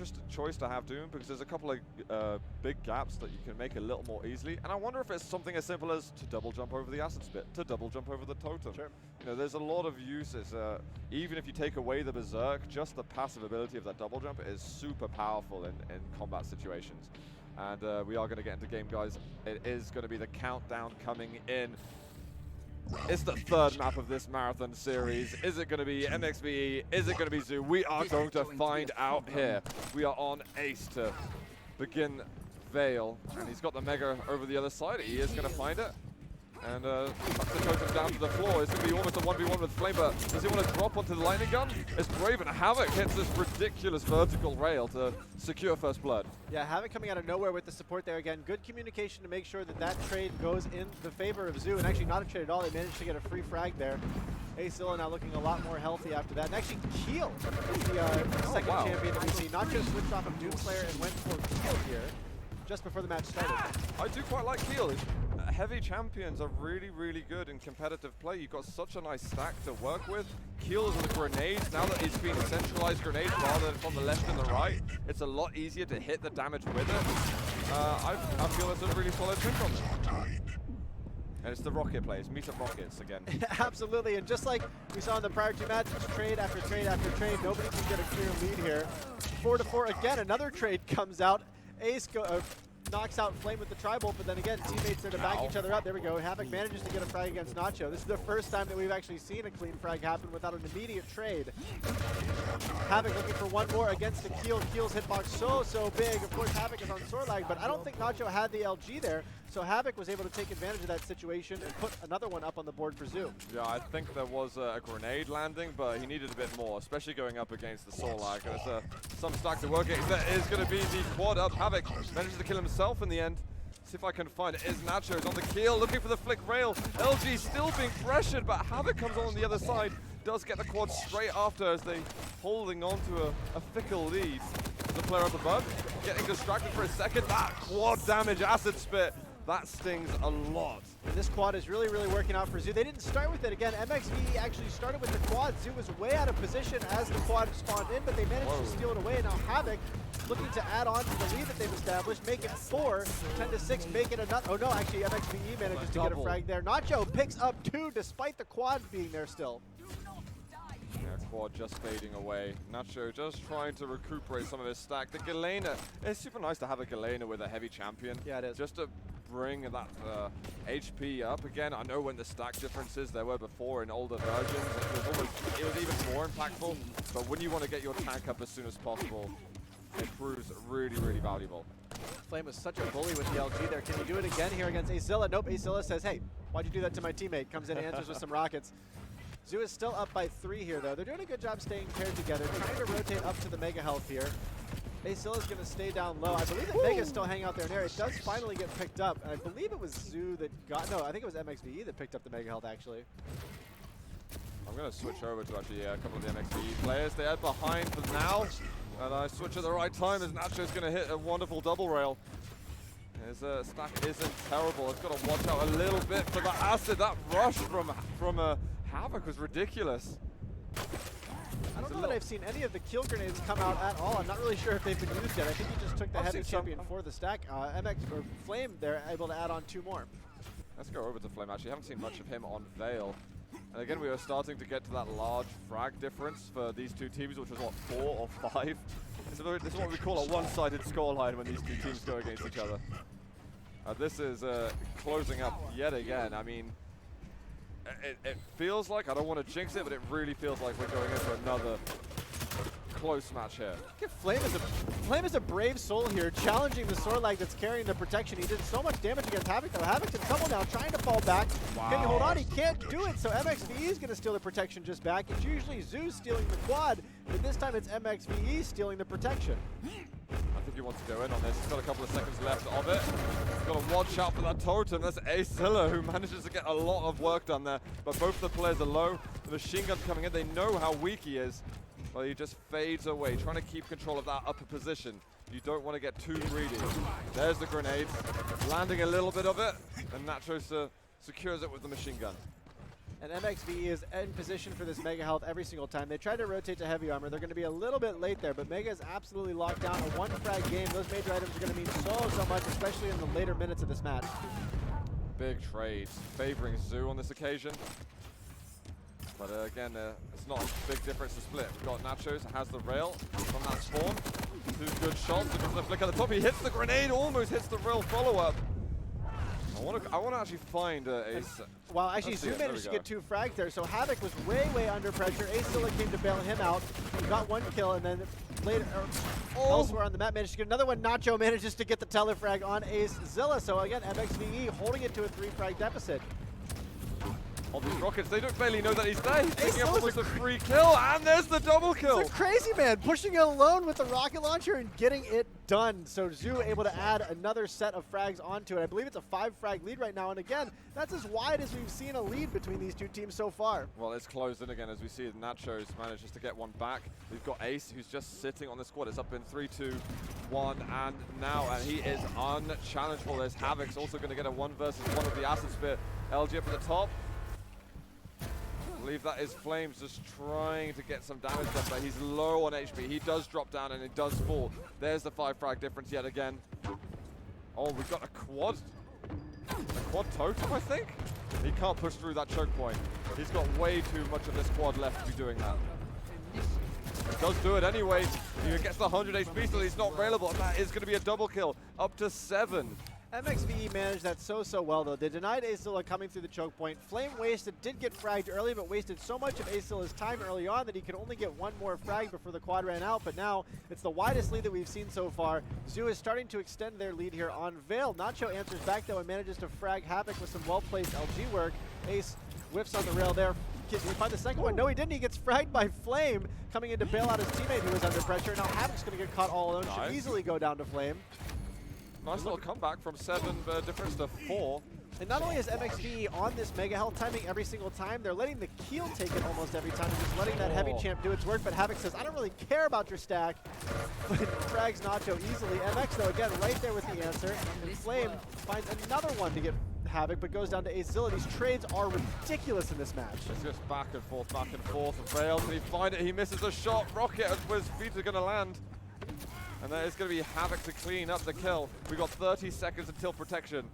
interesting choice to have Doom because there's a couple of big gaps that you can make a little more easily. And I wonder if it's something as simple as to double jump over the acid spit, to double jump over the totem. Sure. You know, there's a lot of uses. Even if you take away the berserk, just the passive ability of that double jump is super powerful in combat situations. And we are going to get into game, guys. It is going to be the countdown coming in. It's the third map of this marathon series. Is it going to be MxVe? Is it going to be ZU? We are going to find out here. We are on Ace to begin Veil, and he's got the Mega over the other side. He is going to find it. And tucks the totem down to the floor. It's going to be almost a 1v1 with Flame, but does he want to drop onto the lightning gun? It's brave, and HaVoC hits this ridiculous vertical rail to secure first blood. Yeah, HaVoC coming out of nowhere with the support there again. Good communication to make sure that that trade goes in the favor of ZU, and actually not a trade at all. They managed to get a free frag there. Azilla now looking a lot more healthy after that. And actually, Keel is the second champion that we see. Nacho switched off of Doomslayer and went for Keel here just before the match started. I do quite like Keel. Heavy champions are really, really good in competitive play. You've got such a nice stack to work with. Keel is with grenades. Now that he's been centralized grenades rather than from the left and the right, it's a lot easier to hit the damage with it. I feel it's a really solid win from him. And it's the rocket plays. Meet up rockets again. Absolutely, and just like we saw in the prior two matches, trade after trade after trade, nobody can get a clear lead here. 4-4 again, another trade comes out. Ace knocks out Flame with the tribal, but then again, teammates there to back each other up. There we go. HaVoC manages to get a frag against Nacho. This is the first time that we've actually seen a clean frag happen without an immediate trade. HaVoC looking for one more against the Keel. Keel's hitbox so big. Of course, HaVoC is on sword lag, but I don't think Nacho had the LG there, so HaVoC was able to take advantage of that situation and put another one up on the board for ZU. Yeah, I think there was a grenade landing, but he needed a bit more, especially going up against the sword lag. There's some stack to work against. That is going to be the quad up. HaVoC manages to kill himself in the end. See if I can find it. Is Nacho's on the Keel, looking for the flick rail. LG still being pressured, but HaVoC comes on the other side. Does get the quad straight after as they holding on to a fickle lead. The player up above getting distracted for a second. That quad damage, acid spit. That stings a lot. And this quad is really working out for ZU. They didn't start with it again. MxVe actually started with the quad. ZU was way out of position as the quad spawned in, but they managed to steal it away. And now HaVoC looking to add on to the lead that they've established, make it 4, 10-6, make it another. Oh no, actually MxVe manages to get a frag there. Nacho picks up 2 despite the quad being there still. Yeah, quad just fading away. Nacho just trying to recuperate some of his stack. The Galena, it's super nice to have a Galena with a heavy champion. Yeah, it is. Just to bring that HP up again. I know when the stack differences there were before in older versions, it was even more impactful. But when you want to get your tank up as soon as possible, it proves really valuable. Flame was such a bully with the LG there. Can he do it again here against Azilla? Nope, Azilla says, hey, why'd you do that to my teammate? Comes in and answers with some rockets. ZU is still up by 3 here, though. They're doing a good job staying paired together, trying to rotate up to the Mega Health here. Azilla's going to stay down low. I believe that Mega's still hanging out there in air. It does finally get picked up. And I believe it was ZU that got... No, I think it was MxVe that picked up the Mega Health, actually. I'm going to switch over to actually a couple of the MxVe players. They are behind for now. And I switch at the right time as Nacho's going to hit a wonderful double rail. His stack isn't terrible. It's got to watch out a little bit for the acid. That rush from HaVoC was ridiculous. I don't know that I've seen any of the kill grenades come out at all. I'm not really sure if they've been used yet. I think he just took the heavy champion for the stack. Flame, they're able to add on 2 more. Let's go over to Flame, actually. Haven't seen much of him on Veil. And again, we are starting to get to that large frag difference for these two teams, which was, what, 4 or 5? This is what we call a one-sided scoreline when these two teams go against each other. This is closing up yet again. I mean, it feels like, I don't want to jinx it, but it really feels like we're going into another close match here. Flame is a brave soul here, challenging the sword lag that's carrying the protection. He did so much damage against HaVoC, though. HaVoc's in trouble now, trying to fall back. Wow. Can he hold on? He can't do it, so MxVe is going to steal the protection just back. It's usually ZU stealing the quad, but this time it's MxVe stealing the protection. I think he wants to go in on this. He's got a couple of seconds left of it. He's got to watch out for that totem. That's Azilla who manages to get a lot of work done there. But both the players are low. The machine gun coming in. They know how weak he is. Well, he just fades away, trying to keep control of that upper position. You don't want to get too greedy. There's the grenade. Landing a little bit of it. And Nacho secures it with the machine gun. And MxVe is in position for this Mega Health every single time. They tried to rotate to Heavy Armor. They're going to be a little bit late there, but Mega is absolutely locked down. A one frag game. Those major items are going to mean so much, especially in the later minutes of this match. Big trade favoring Zu on this occasion. But again, it's not a big difference to split. We've got Nachos, has the rail from that spawn. 2 good shots, look at the flick at the top. He hits the grenade, almost hits the rail follow-up. I want to actually find Ace. Well, actually, Zu managed to get 2 frags there, so HaVoC was way under pressure. AceZilla came to bail him out. He got 1 kill, and then later, elsewhere on the map, managed to get another one. Nacho manages to get the telefrag on AceZilla. So again, MxVe holding it to a 3 frag deficit. All these rockets, they don't barely know that he's there. He's picking up almost a free kill, and there's the double kill. It's a crazy man, pushing it alone with the rocket launcher and getting it done. So Zu able to add another set of frags onto it. I believe it's a 5 frag lead right now, and again, that's as wide as we've seen a lead between these 2 teams so far. Well, it's closed in again as we see Nachos manages to get 1 back. We've got Ace, who's just sitting on the squad. It's up in 3, 2, 1, and now, and he is unchallengeable. There's HaVoC's also going to get a 1 versus 1 of the Acid Spear. LG up at the top. I believe that is Flames just trying to get some damage done, but he's low on HP. He does drop down and it does fall. There's the 5 frag difference yet again. Oh, we've got a quad totem, I think? He can't push through that choke point. He's got way too much of this quad left to be doing that. He does do it anyway. He gets the 100 HP, so he's not available, and that is going to be a double kill, up to 7. MxVe managed that so well, though. They denied AceZilla coming through the choke point. Flame wasted, did get fragged early, but wasted so much of AceZilla's time early on that he could only get 1 more frag before the quad ran out. But now, it's the widest lead that we've seen so far. Zu is starting to extend their lead here on Veil. Nacho answers back, though, and manages to frag HaVoC with some well-placed LG work. Ace whiffs on the rail there. Can he find the second one? No, he didn't. He gets fragged by Flame, coming in to bail out his teammate who was under pressure. Now HaVoC's going to get caught all alone. Nice. Should easily go down to Flame. Nice little comeback from 7 difference to 4. And not only is MxVe on this Mega Health timing every single time, they're letting the Keel take it almost every time, just letting that heavy champ do its work. But HaVoC says, I don't really care about your stack, but frags Nacho easily. MX, though, again, right there with the answer. And Flame finds another one to get HaVoC, but goes down to AceZilla. These trades are ridiculous in this match. It's just back and forth, and Veil. Can he find it? He misses a shot. Rocket, where's feet are going to land? And there is going to be HaVoC to clean up the kill. We've got 30 seconds until protection.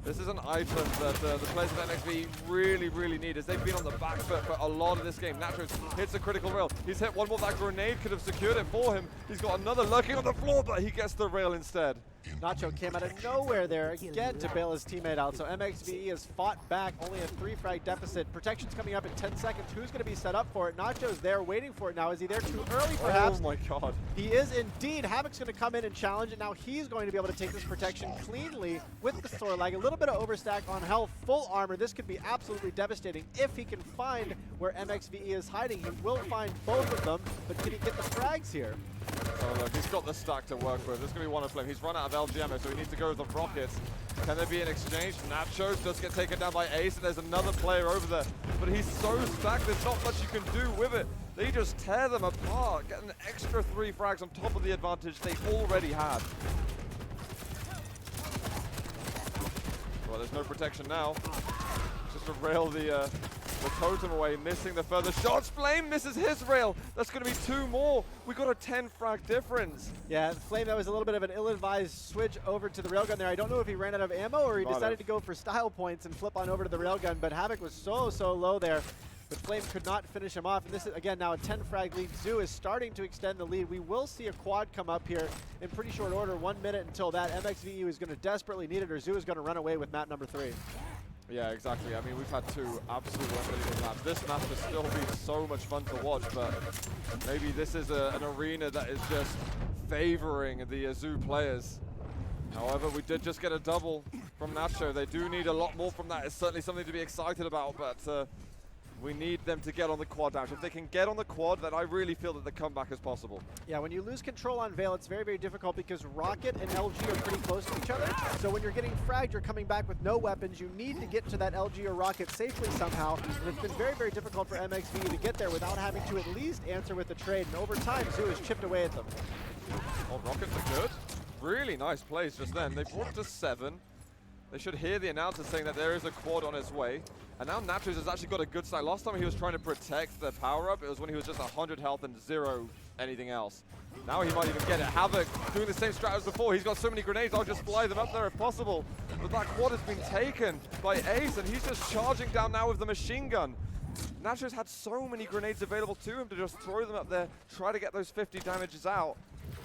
This is an item that the players of MxVe really need, as they've been on the back foot for a lot of this game. Nachos hits a critical rail. He's hit 1 more. That grenade could have secured it for him. He's got another lurking on the floor, but he gets the rail instead. Nacho came out of nowhere there again to bail his teammate out. So MxVe has fought back, only a 3 frag deficit. Protection's coming up in 10 seconds. Who's going to be set up for it? Nacho's there waiting for it now. Is he there too early, perhaps? Oh my god. He is indeed. HaVoC's going to come in and challenge it. Now he's going to be able to take this protection cleanly with the Thor lag. A little bit of overstack on health, full armor. This could be absolutely devastating if he can find where MxVe is hiding. He will find both of them, but can he get the frags here? Oh look, he's got the stack to work with. There's going to be 1 of Flame. He's run out of LG ammo, so he needs to go with the rockets. Can there be an exchange? Nachos does get taken down by Ace, and there's another player over there. But he's so stacked, there's not much you can do with it. They just tear them apart, get an extra 3 frags on top of the advantage they already had. Well, there's no protection now. Just to rail the totem away, missing the further shots. Flame misses his rail. That's going to be 2 more. We got a 10 frag difference. Yeah, Flame, that was a little bit of an ill-advised switch over to the railgun there. I don't know if he ran out of ammo or he decided to go for style points and flip on over to the railgun, but HaVoC was so low there. But Flame could not finish him off, and this is, again, now a 10 frag lead. Zu is starting to extend the lead. We will see a quad come up here in pretty short order, 1 minute until that. MxVe is going to desperately need it, or Zu is going to run away with map number 3. Yeah, exactly. I mean, we've had 2 absolutely unbelievable maps. This map has still been so much fun to watch, but maybe this is an arena that is just favoring the Zu players. However, we did just get a double from Nacho. They do need a lot more from that. It's certainly something to be excited about, but we need them to get on the quad dash. If they can get on the quad, then I really feel that the comeback is possible. Yeah, when you lose control on Veil, it's very difficult because Rocket and LG are pretty close to each other. So when you're getting fragged, you're coming back with no weapons. You need to get to that LG or Rocket safely somehow. And it's been very difficult for MxVe to get there without having to at least answer with a trade. And over time, Zu has chipped away at them. Oh, Rockets are good. Really nice plays just then. They brought it to 7. They should hear the announcer saying that there is a quad on its way. And now Nachos has actually got a good side. Last time he was trying to protect the power-up, it was when he was just 100 health and 0 anything else. Now he might even get it. HaVoC doing the same strat as before. He's got so many grenades, I'll just fly them up there if possible. But that quad has been taken by Ace, and he's just charging down now with the machine gun. Nachos had so many grenades available to him to just throw them up there, try to get those 50 damages out.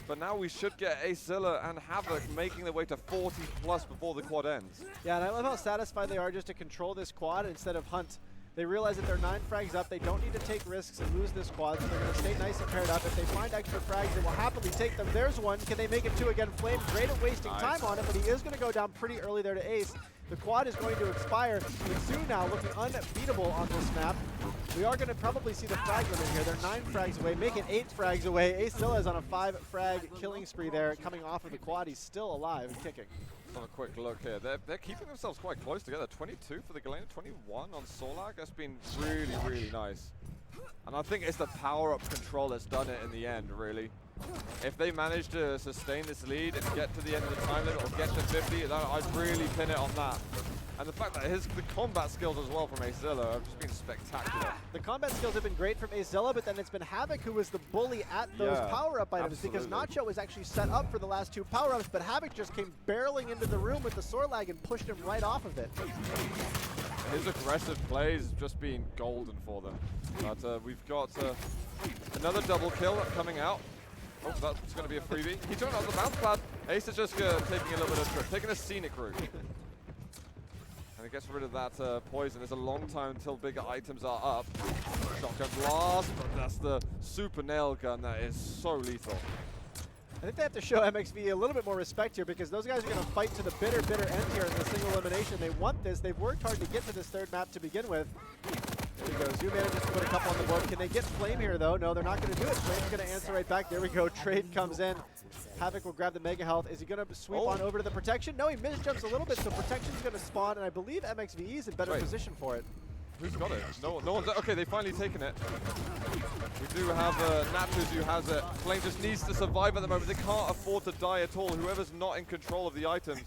But now we should get AceZilla and HaVoC making their way to 40 plus before the quad ends. Yeah, and I love how satisfied they are just to control this quad instead of hunt. They realize that they're 9 frags up. They don't need to take risks and lose this quad, so they're going to stay nice and paired up. If they find extra frags, they will happily take them. There's one. Can they make it 2 again? Flame, great at wasting time on it, but he is going to go down pretty early there to Ace. The quad is going to expire, with Zu now looking unbeatable on this map. We are going to probably see the frag limit here. They're 9 frags away, make it 8 frags away. AceZilla is on a 5 frag killing spree there, coming off of the quad. He's still alive and kicking. Let's have a quick look here. They're keeping themselves quite close together. 22 for the Galena, 21 on Solak. That's been really, really nice. And I think it's the power-up control that's done it in the end, really. If they manage to sustain this lead and get to the end of the time limit or get to 50, I'd really pin it on that. And the fact that the combat skills as well from AceZilla have just been spectacular. The combat skills have been great from AceZilla, but then it's been HaVoC who was the bully at those power-up items, because Nacho was actually set up for the last 2 power-ups, but HaVoC just came barreling into the room with the Sorlag and pushed him right off of it. His aggressive plays have just been golden for them. But we've got another double kill coming out. Oh, that's going to be a freebie. He turned out the bounce pad. Ace is just taking a little bit of trip, taking a scenic route. And it gets rid of that poison. There's a long time until bigger items are up. Shotgun blast, but that's the super nail gun that is so lethal. I think they have to show MxVe a little bit more respect here, because those guys are going to fight to the bitter end here in the single elimination. They want this. They've worked hard to get to this 3rd map to begin with. There we go. Zu manages to put a couple on the board. Can they get Flame here, though? No, they're not going to do it. Flame's going to answer right back. There we go. Trade comes in. HaVoC will grab the Mega Health. Is he going to sweep on over to the protection? No, he misjumps a little bit, so protection's going to spawn, and I believe MxVe is in better position for it. Who's got it? No one's... Okay, they've finally taken it. We do have Nachos who has it. Flame just needs to survive at the moment. They can't afford to die at all. Whoever's not in control of the items.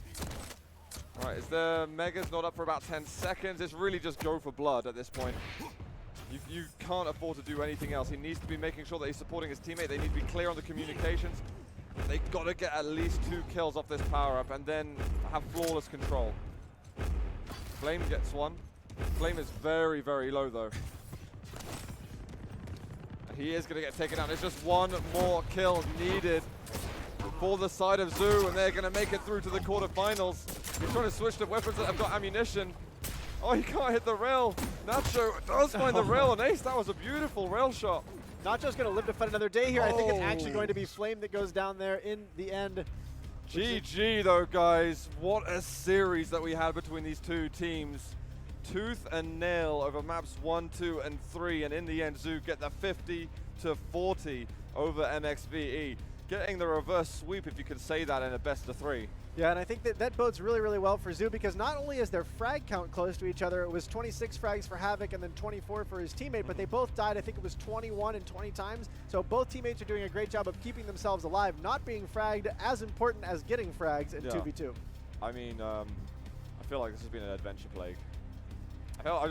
All right, is the Mega's not up for about 10 seconds? It's really just go for blood at this point. You can't afford to do anything else. He needs to be making sure that he's supporting his teammate. They need to be clear on the communications. They've got to get at least 2 kills off this power-up and then have flawless control. Flame gets one. Flame is very, very low, though. He is going to get taken out. There's just 1 more kill needed for the side of Zu, and they're going to make it through to the quarterfinals. He's trying to switch to weapons that have got ammunition. Oh, he can't hit the rail. Nacho does find the rail on Ace. That was a beautiful rail shot. Nacho's going to live to fight another day here. I think it's actually going to be Flame that goes down there in the end. GG, though, guys. What a series that we had between these 2 teams. Tooth and nail over maps 1, 2, and 3, and in the end, Zu get the 50 to 40 over MxVe, getting the reverse sweep, if you could say that, in a best of 3. Yeah, and I think that bodes really, really well for Zu, because not only is their frag count close to each other, it was 26 frags for HaVoC and then 24 for his teammate, but they both died, I think it was 21 and 20 times. So both teammates are doing a great job of keeping themselves alive, not being fragged, as important as getting frags in 2v2. I mean, I feel like this has been an adventure plague. I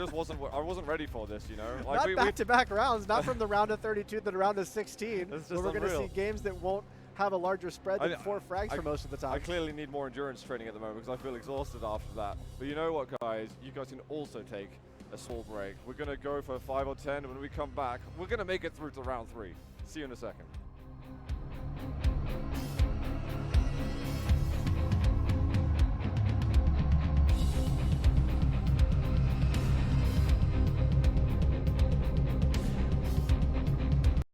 wasn't ready for this, you know. Like not back-to-back rounds, not from the round of 32 to the round of 16. Where we're going to see games that won't have a larger spread than 4 frags for most of the time. I clearly need more endurance training at the moment because I feel exhausted after that. But you know what, guys? You guys can also take a small break. We're going to go for 5 or 10, and when we come back, we're going to make it through to round 3. See you in a second.